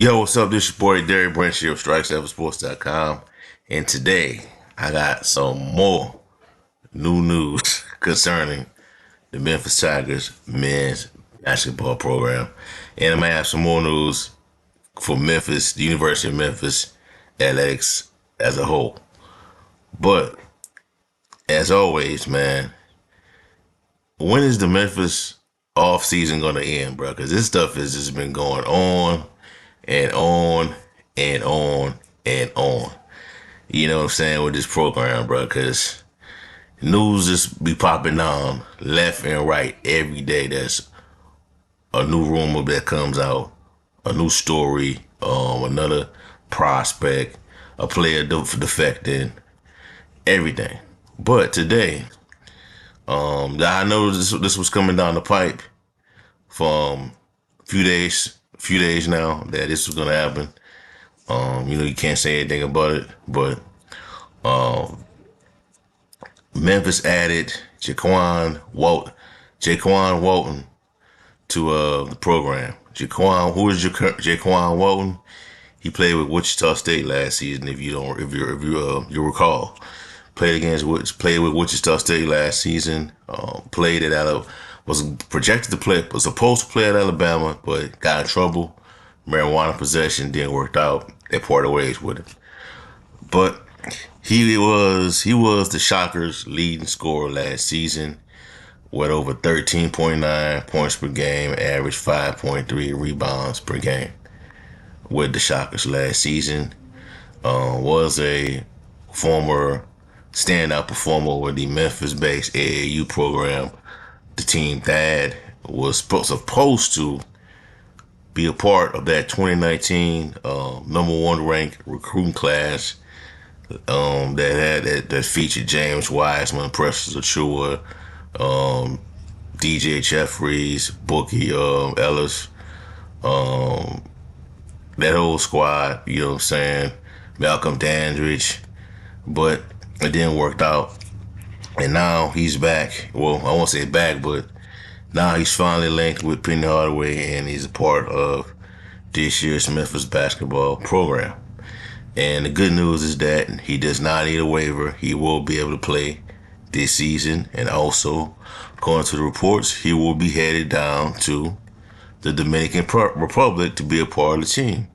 Yo, what's up? This your boy Derek Branch of Strikes7Sports.com, and today I got some more new news concerning the Memphis Tigers men's basketball program, and I'm gonna have some more news for Memphis, the University of Memphis athletics as a whole. But as always, man, when is the Memphis off season gonna end, bro? Because this stuff has just been going on and on and on and on. You know what I'm saying, with this program, bro? Because news just be popping on left and right every day. There's a new rumor that comes out, a new story, another prospect, a player defecting, everything. But today, I know this was coming down the pipe from a few days now that this was gonna happen. You can't say anything about it, but Memphis added Jaykwon Walton to the program. Who is Jaykwon Walton? He played with Wichita State last season. If you recall, played with Wichita State last season. Played at was projected to play, was supposed to play at Alabama, but got in trouble. Marijuana possession didn't work out. They parted ways with it. But he was the Shockers' leading scorer last season with over 13.9 points per game, average 5.3 rebounds per game. With the Shockers last season, was a former standout performer with the Memphis-based AAU program. The team that was supposed to be a part of that 2019 number one ranked recruiting class that featured James Wiseman, Precious Achua, DJ Jeffries, Bookie Ellis, that whole squad. You know what I'm saying? Malcolm Dandridge, but it didn't work out. And now he's back. Well, I won't say back, but now he's finally linked with Penny Hardaway, and he's a part of this year's Memphis basketball program. And the good news is that he does not need a waiver. He will be able to play this season. And also, according to the reports, he will be headed down to the Dominican Republic to be a part of the team.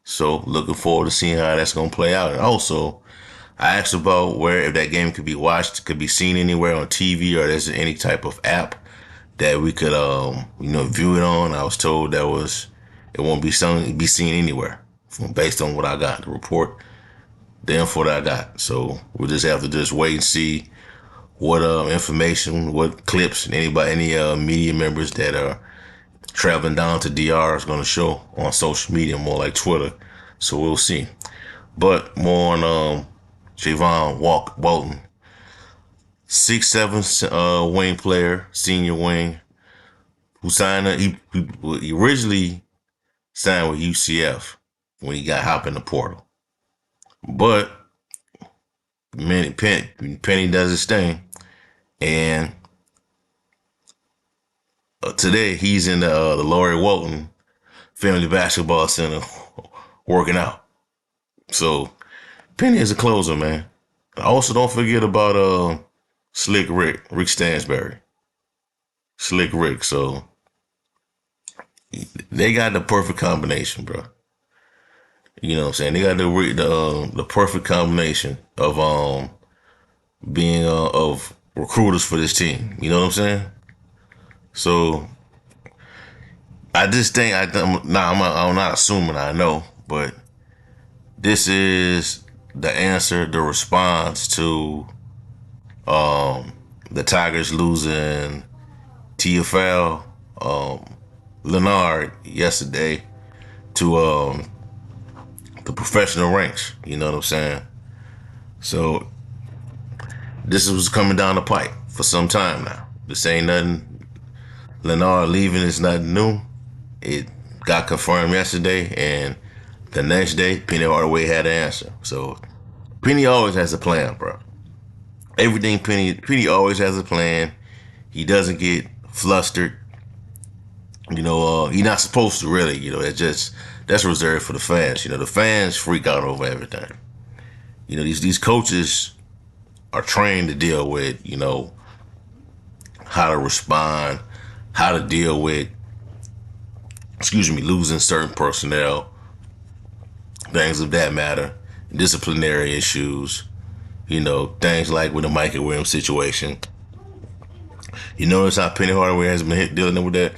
So looking forward to seeing how that's going to play out. And also, I asked about if that game could be watched, could be seen anywhere on TV, or there's any type of app that we could, view it on. I was told it won't be seen anywhere, based on what I got, the info that I got. So we'll just have to wait and see what information, what clips, and any media members that are traveling down to DR is going to show on social media, more like Twitter. So we'll see. But more on Jaykwon Walton, 6'7" wing player, senior wing, who signed. He originally signed with UCF when he got hop in the portal, but Penny does his thing, and today he's in the Laurie Walton Family Basketball Center working out. So Penny is a closer, man. Also, don't forget about Slick Rick Stansberry. Slick Rick. So they got the perfect combination, bro. You know what I'm saying? They got the perfect combination of being of recruiters for this team. You know what I'm saying? So I just think I'm not assuming I know, but this is the answer, the response to the Tigers losing TFL Leonard yesterday to the professional ranks. You know what I'm saying? So this was coming down the pipe for some time now. This ain't nothing. Leonard leaving is nothing new. It got confirmed yesterday, and the next day, Penny Hardaway had an answer. So Penny always has a plan, bro. Everything Penny always has a plan. He doesn't get flustered You're not supposed to really. That's reserved for the fans. The fans freak out over everything. These coaches are trained to deal with, how to respond, how to deal with, losing certain personnel, things of that matter, disciplinary issues, things like with the Michael Williams situation. You notice how Penny Hardaway has been dealing with their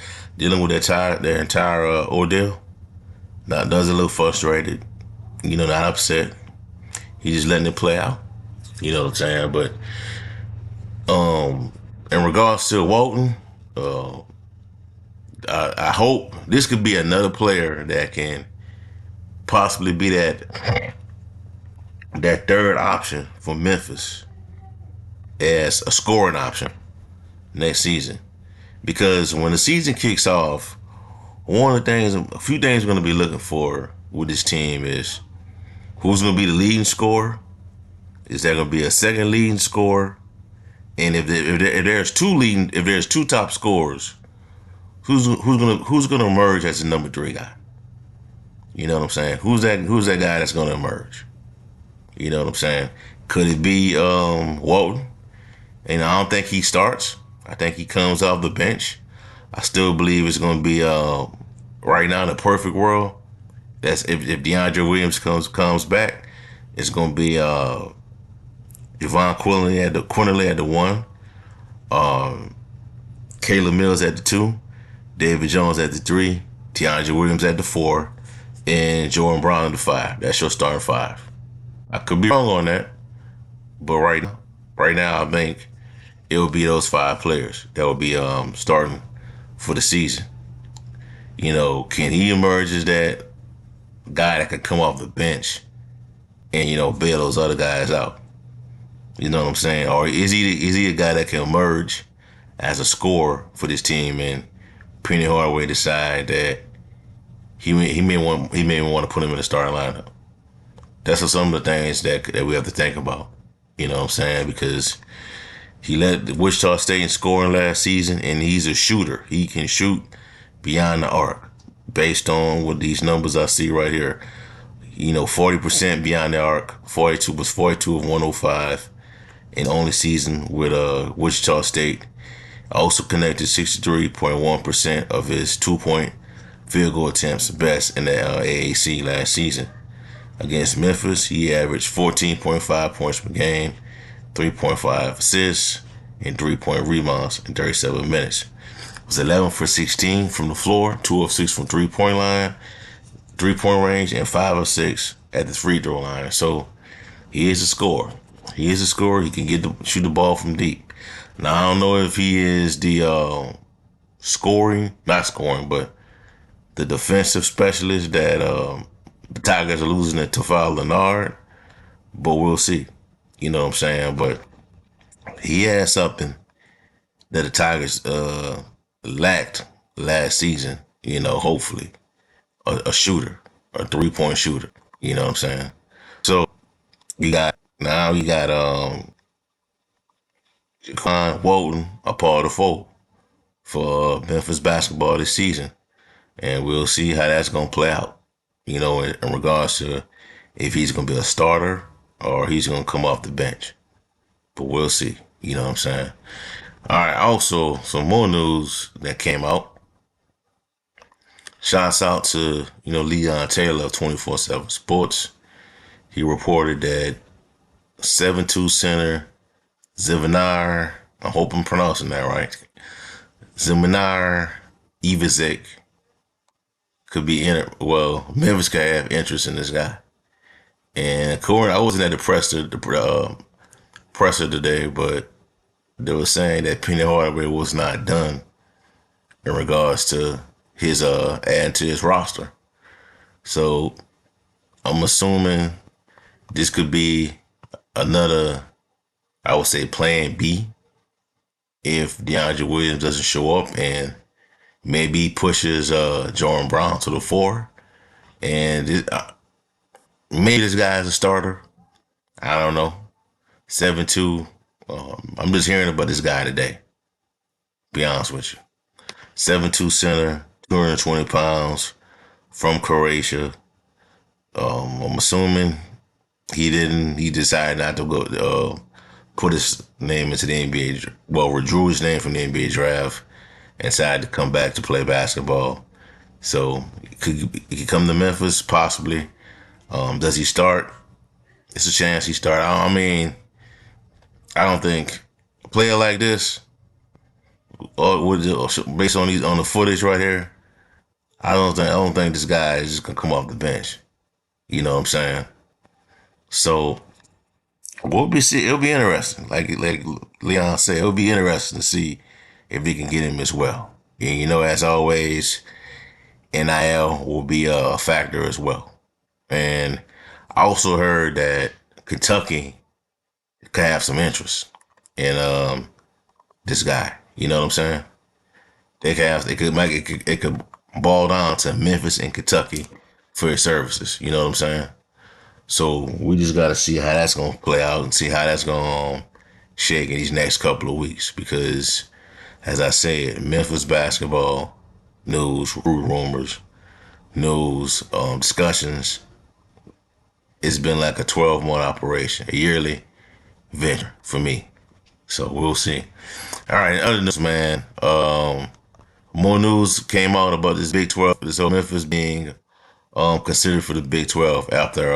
entire ordeal. Not doesn't look frustrated, not upset. He's just letting it play out. You know what I'm saying? But in regards to Walton, I hope this could be another player that can possibly be that third option for Memphis as a scoring option next season. Because when the season kicks off, a few things we're going to be looking for with this team is who's going to be the leading scorer. Is there going to be a second leading scorer? And if there's two top scorers, who's gonna emerge as the number 3 guy? You know what I'm saying? Who's that guy that's gonna emerge? You know what I'm saying? Could it be Walton? And I don't think he starts. I think he comes off the bench. I still believe it's gonna be right now in the perfect world. That's if DeAndre Williams comes back, it's gonna be Javon Quinterly at the 1, Caleb Mills at the 2, David Jones at the 3, DeAndre Williams at the 4, and Jordan Brown at the 5. That's your starting 5. I could be wrong on that, but right now I think it will be those 5 players that will be starting for the season. Can he emerge as that guy that could come off the bench and bail those other guys out? You know what I'm saying? Or is he a guy that can emerge as a scorer for this team, and Penny Hardaway decide that he may want to put him in the starting lineup? That's some of the things that we have to think about. You know what I'm saying? Because he led Wichita State in scoring last season, and he's a shooter. He can shoot beyond the arc based on what these numbers I see right here. 40% beyond the arc, 42 of 105 in only season with Wichita State. Also connected 63.1% of his 2-point field goal attempts, best in the AAC last season. Against Memphis, he averaged 14.5 points per game, 3.5 assists, and 3-point rebounds in 37 minutes. It was 11 for 16 from the floor, 2 of 6 from 3-point line, 3-point range, and 5 of 6 at the free throw line. So he is a scorer. He can shoot the ball from deep. Now, I don't know if he is the but the defensive specialist that the Tigers are losing to Tafal Leonard, but we'll see. You know what I'm saying? But he has something that the Tigers lacked last season, hopefully. A shooter, a 3-point shooter. You know what I'm saying? So you got Jaykwon Walton a part of the fold for Memphis basketball this season. And we'll see how that's going to play out, in regards to if he's going to be a starter or he's going to come off the bench. But we'll see, you know what I'm saying? All right, also, some more news that came out. Shouts out to, Leon Taylor of 24/7 Sports. He reported that 7'2" center Zivinar, I hope I'm pronouncing that right, Zivinar Ivizic could be in it. Well, Memphis could have interest in this guy. And I wasn't at the presser today, but they were saying that Penny Hardaway was not done in regards to his adding to his roster. So I'm assuming this could be another, I would say, plan B if DeAndre Williams doesn't show up, and maybe pushes Jordan Brown to the 4. And maybe this guy is a starter. I don't know. 7'2". I'm just hearing about this guy today. Be honest with you. 7'2" center, 220 pounds from Croatia. I'm assuming he decided not to go put his name into the NBA. Well, withdrew his name from the NBA draft and decided to come back to play basketball. So he could come to Memphis possibly. Does he start? It's a chance he start. I mean, I don't think a player like this, based on the footage right here, I don't think this guy is just gonna come off the bench. You know what I'm saying? So it'll be interesting. Like Leon said, it'll be interesting to see if he can get him as well. And as always, NIL will be a factor as well. And I also heard that Kentucky could have some interest in this guy. You know what I'm saying? It could ball down to Memphis and Kentucky for his services. You know what I'm saying? So we just got to see how that's going to play out and see how that's going to shake in these next couple of weeks. Because, as I said, Memphis basketball news, rumors, news, discussions, it's been like a 12-month operation, a yearly venture for me. So we'll see. All right, other news, man. More news came out about this Big 12, this whole Memphis being considered for the Big 12 after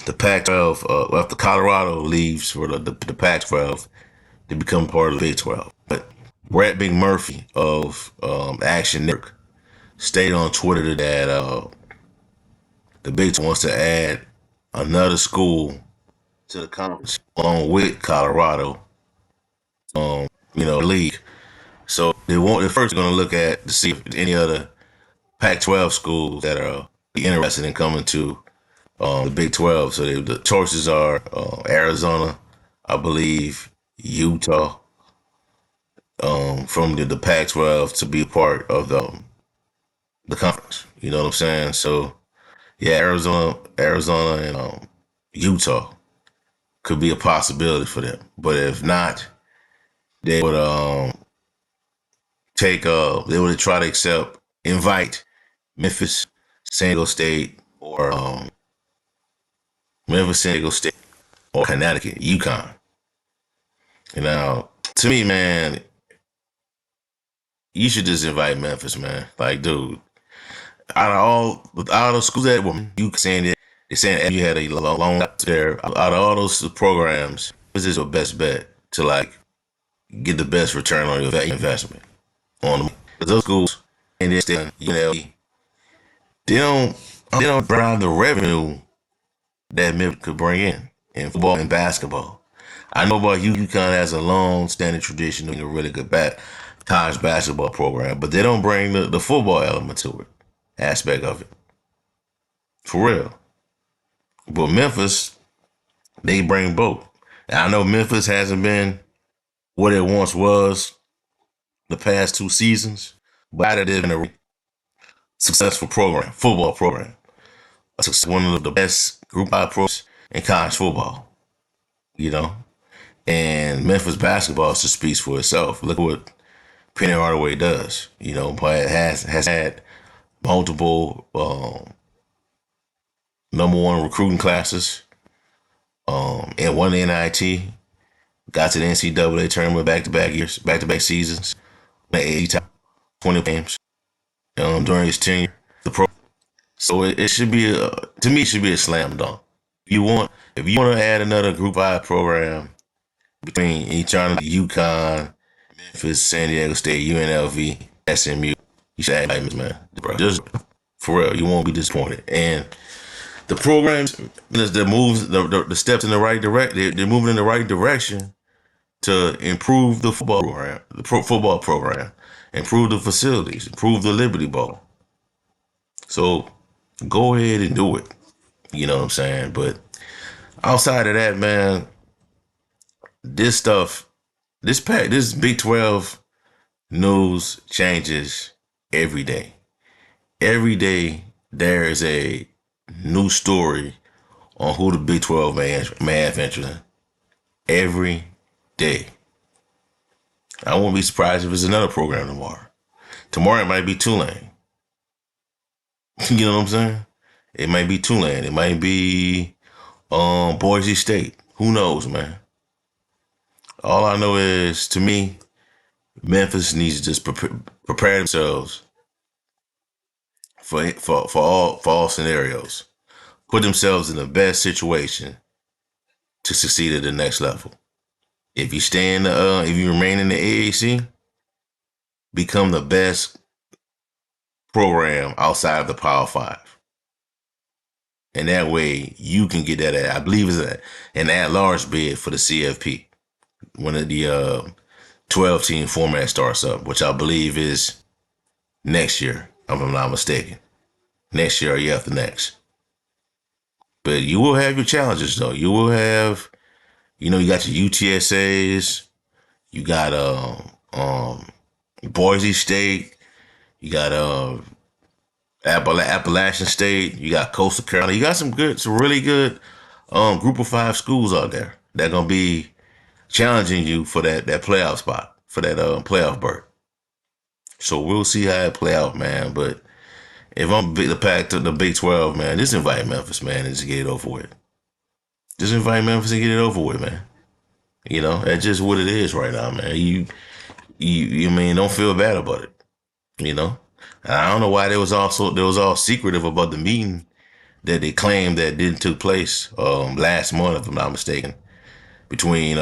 the Pac-12, after Colorado leaves for the Pac-12 to become part of the Big 12. But Brett McMurphy of Action Network stated on Twitter that the Big 12 wants to add another school to the conference along with Colorado, league. So they're first going to look at to see if any other Pac-12 schools that are interested in coming to the Big 12. So the choices are Arizona, I believe, Utah, from the Pac-12 to be a part of the conference. You know what I'm saying? So yeah, Arizona, and Utah could be a possibility for them. But if not, they would they would try to invite Memphis, San Diego State, or Memphis, San Diego State, or Connecticut, UConn. Now, to me, man, you should just invite Memphis, man. Like, dude, out of all those schools that were you saying it, they're saying you had a long there. Out of all those programs, this is your best bet to like get the best return on your investment on them. Those schools and then they don't drive the revenue that Memphis could bring in football and basketball. I know about UConn has a long-standing tradition of a really good college basketball program, but they don't bring the football element to it, aspect of it. For real. But Memphis, they bring both. I know Memphis hasn't been what it once was the past 2 seasons, but it has been a successful program, football program. One of the best group of pros in college football, And Memphis basketball just speaks for itself. Look what Penny Hardaway does, but it has had multiple number one recruiting classes, and won the NIT, got to the NCAA tournament back-to-back seasons, 20 games during his tenure. So it should be to me, it should be a slam dunk. If you want to add another Group 5 program between each other, UConn, Memphis, San Diego State, UNLV, SMU, you should add them, man. Just for real, you won't be disappointed. And the programs, the steps in the right direction, they're moving in the right direction to improve the football program, improve the facilities, improve the Liberty Bowl. So go ahead and do it. You know what I'm saying? But outside of that, man, this Big 12 news changes every day. Every day there is a new story on who the Big 12 may have interest in. Every day. I won't be surprised if it's another program tomorrow. Tomorrow it might be Tulane. You know what I'm saying? It might be Tulane. It might be Boise State. Who knows, man? All I know is, to me, Memphis needs to just prepare themselves for all scenarios. Put themselves in the best situation to succeed at the next level. If you stay in the if you remain in the AAC, become the best program outside of the Power Five. And that way you can get that, I believe it's an at-large bid for the CFP when the 12-team format starts up, which I believe is next year, if I'm not mistaken. Next year or year after next. But you will have your challenges, though. You will have, you got your UTSAs, you got Boise State, you got Appalachian State, you got Coastal Carolina. You got some really good group of 5 schools out there that gonna be challenging you for that playoff spot, for that playoff berth. So we'll see how it play out, man. But if I'm the Big 12, man, just invite Memphis, man, and just get it over with. Just invite Memphis and get it over with, man. That's just what it is right now, man. You mean, don't feel bad about it. And I don't know why there was all secretive about the meeting that they claimed that didn't took place last month, if I'm not mistaken, between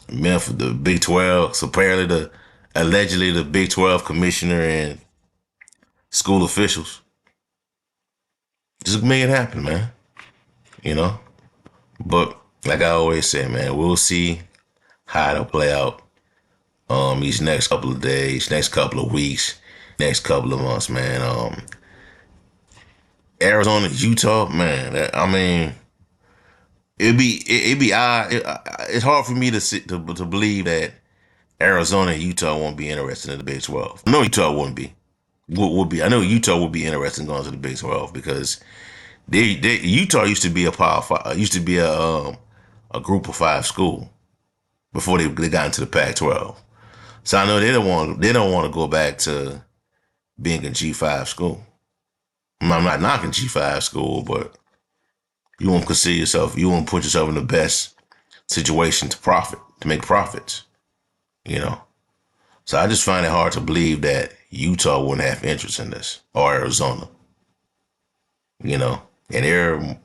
Memphis, the Big 12. So apparently allegedly the Big 12 commissioner and school officials. Just make it happen, man. But like I always say, man, we'll see how it'll play out these next couple of days, next couple of weeks, next couple of months, man. Arizona, Utah, man. I mean, it'd be odd. It's hard for me to believe that Arizona and Utah won't be interested in the Big 12. I know Utah wouldn't be. Would be. I know Utah would be interested in going to the Big 12 because Utah used to be a Power 5, used to be a group of 5 school before they got into the Pac-12. So I know they don't want to go back to being a G5 school. I'm not knocking G5 school, but you won't put yourself in the best situation to make profits. So I just find it hard to believe that Utah wouldn't have interest in this, or Arizona. And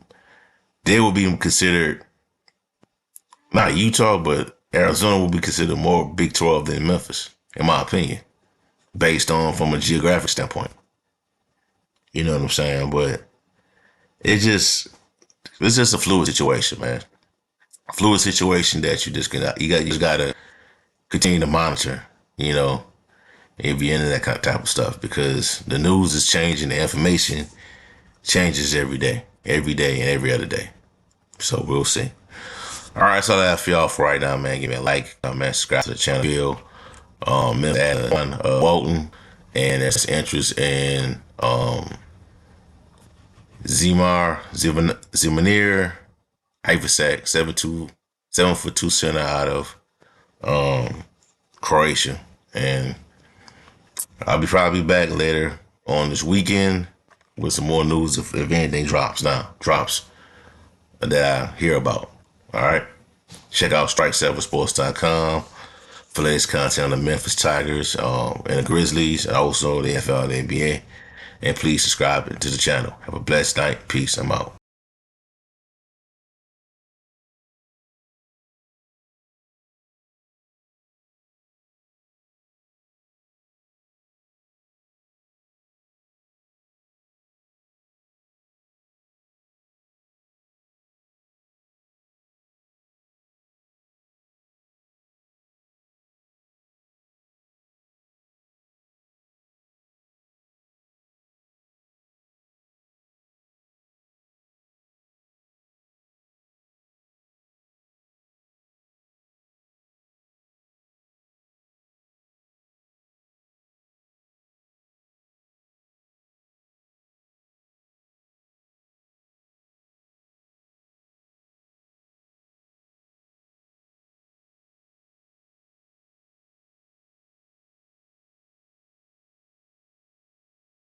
they will be considered, not Utah, but Arizona will be considered more Big 12 than Memphis, in my opinion, based on from a geographic standpoint. You know what I'm saying? But it's just a fluid situation, man. A fluid situation that you just gotta continue to monitor, if you're into that kind of type of stuff, because the news is changing, the information changes every day and every other day. So we'll see. All right, so that's for y'all for right now, man. Give me a like, comment, subscribe to the channel. Jaykwon Walton, and that's interest in Zimanir Ivasak, 7'2" center out of Croatia. And I'll be probably back later on this weekend with some more news if anything drops that I hear about. All right. Check out strike7sports.com for latest content on the Memphis Tigers and the Grizzlies, and also the NFL and the NBA. And please subscribe to the channel. Have a blessed night. Peace. I'm out.